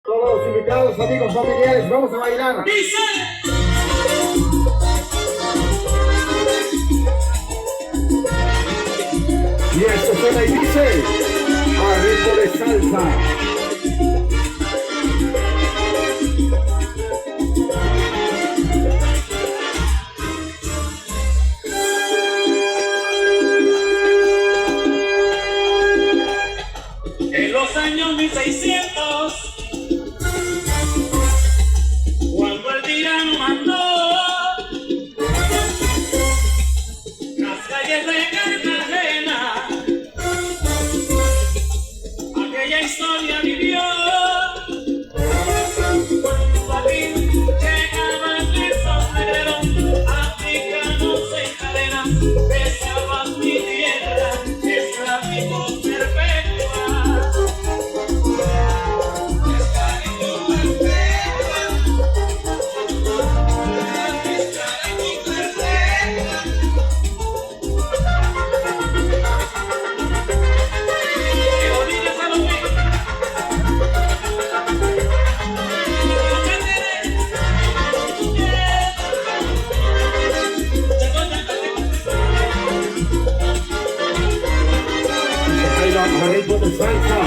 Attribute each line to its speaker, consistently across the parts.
Speaker 1: Todos los invitados, amigos, familiares, vamos a bailar. Y esto suena y dice, a ritmo de salsa.
Speaker 2: En los años 1600, cuando el tirano mandó las calles de Cartagena, aquella historia vivió. Cuando aquí llegaban esos negreros africanos en cadenas, besaban mi tierra, esclavitud perpetua.
Speaker 1: A ritmo de salsa.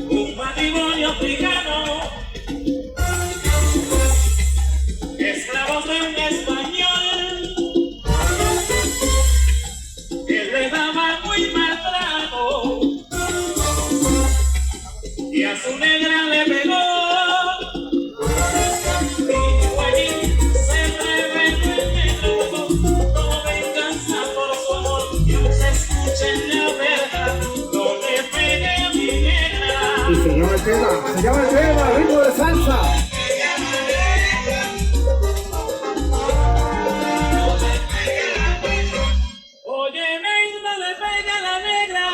Speaker 2: Un matrimonio africano, esclavos de un español, él les daba muy maltrato y a su negra le pegó. Y allí se reveló el negro como venganza por su amor. Y aún se escucha en la verja, no le pegue a mi negra.
Speaker 1: Y se llama el tema, ritmo de salsa.
Speaker 2: Oye, no le pegue a la negra.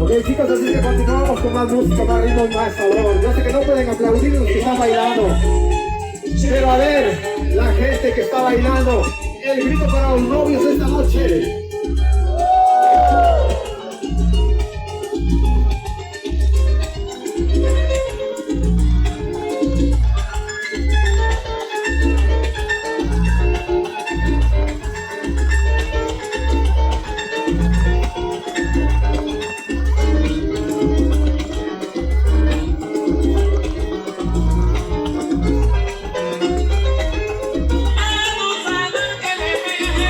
Speaker 1: Ok, chicos, así que continuamos con más música, más ritmo y más sabor. Yo sé que no pueden aplaudir los que están bailando, pero a ver, la gente que está bailando, el grito para los novios esta noche.
Speaker 2: A tu salón que le pegue.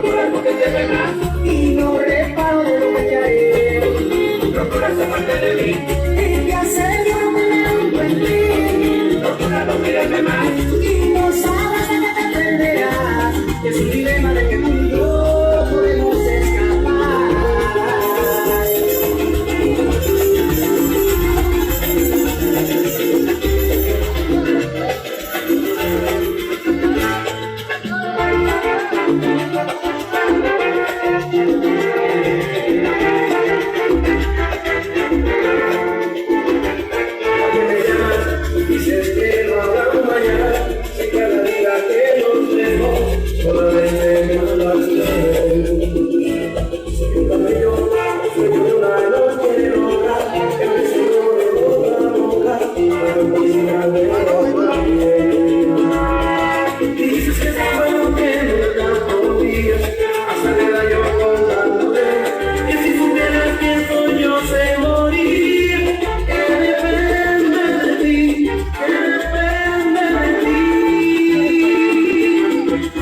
Speaker 2: Procura conocerme más
Speaker 3: y no reparo de lo que te haré.
Speaker 2: Procura ser parte de mí
Speaker 3: Y te aseguro que me hundo en ti.
Speaker 2: Procura no mirarme más
Speaker 3: Y no sabes de qué te perderás. Es un dilema de que tú y yo podemos escapar.
Speaker 2: Dices que no habrá un mañana, si cada día que nos vemos solamente me hablaste. Soy un camello, sueño de una noche loca, el deseo de otra boca, para cocinar de otra piel. Dices que es bueno que me confías, hasta daño contándote, que si supieras que soy yo sé morir, que depende de ti, que depende de ti.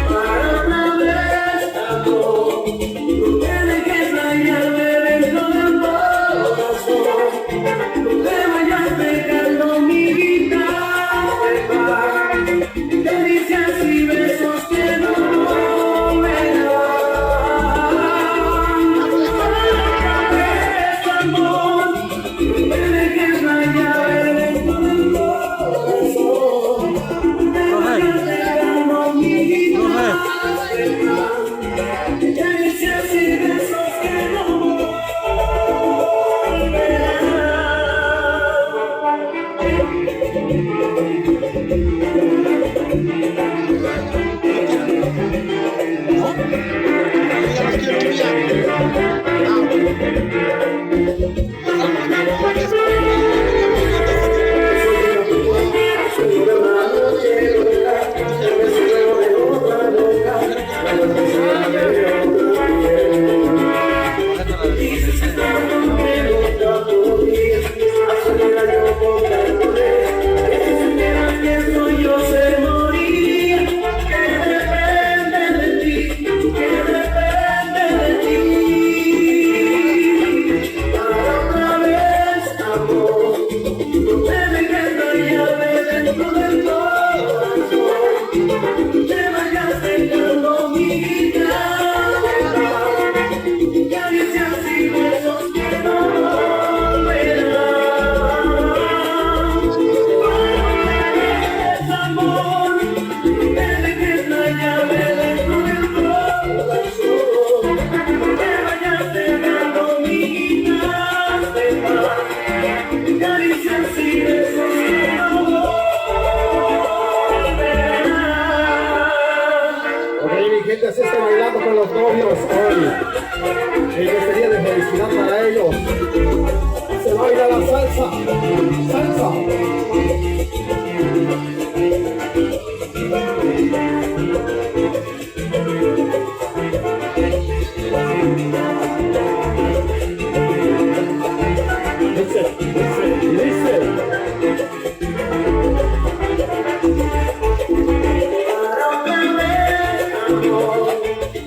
Speaker 2: Para otra vez, amor, no te dejes dañarme dentro del corazón, no te vayas dejando mi vida, caricias y besos que no me dan. Amor, no te dejes dañar dentro del corazón, no te vayas dejando mi vida, caricias y besos que no me dan. Soy una noche loca, el deseo de otra boca, la necesidad de otra piel. Dices que tanto me gusta tu vida, hasta daño contándote, que si supieras que soy yo sé morir, que depende de ti, que depende de ti. Para otra vez, amor, no te dejes dañarme dentro del corazón, no te vayas dejando mi vida, caricias y besos que no volverán. Amor, no te dejes dañarme dentro del corazón, no te vayas dejando mi vida, caricias y besos que no volverán.
Speaker 1: Ok, mi gente, así está bailando con los novios hoy. En este día de felicidad para ellos. Se baila la salsa. Salsa. Dice.
Speaker 2: Para otra vez, amor,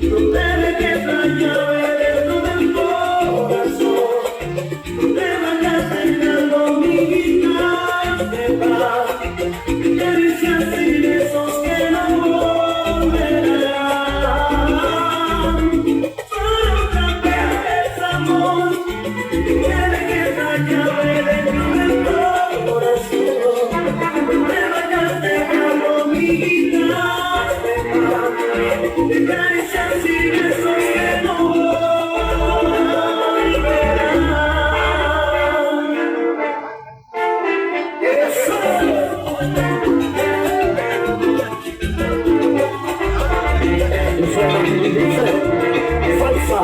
Speaker 2: no te dejes dañarme dentro del corazón, no te vayas dejando mi vida de paz, caricias y besos que no volverán. Para otra vez, amor, no te dejes dañarme dentro del corazón, no te vayas dejando mi vida de caricias y besos que no volverán. Eso.
Speaker 1: Dice. Salsa.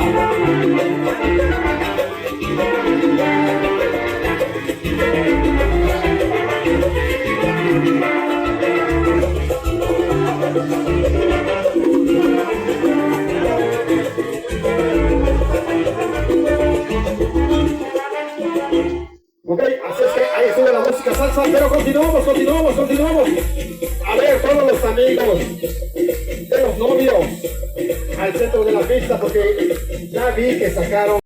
Speaker 1: Ok, así es que ahí estuvo la música salsa, pero continuamos. A ver, todos los amigos de los novios al centro de la lista porque ya vi que sacaron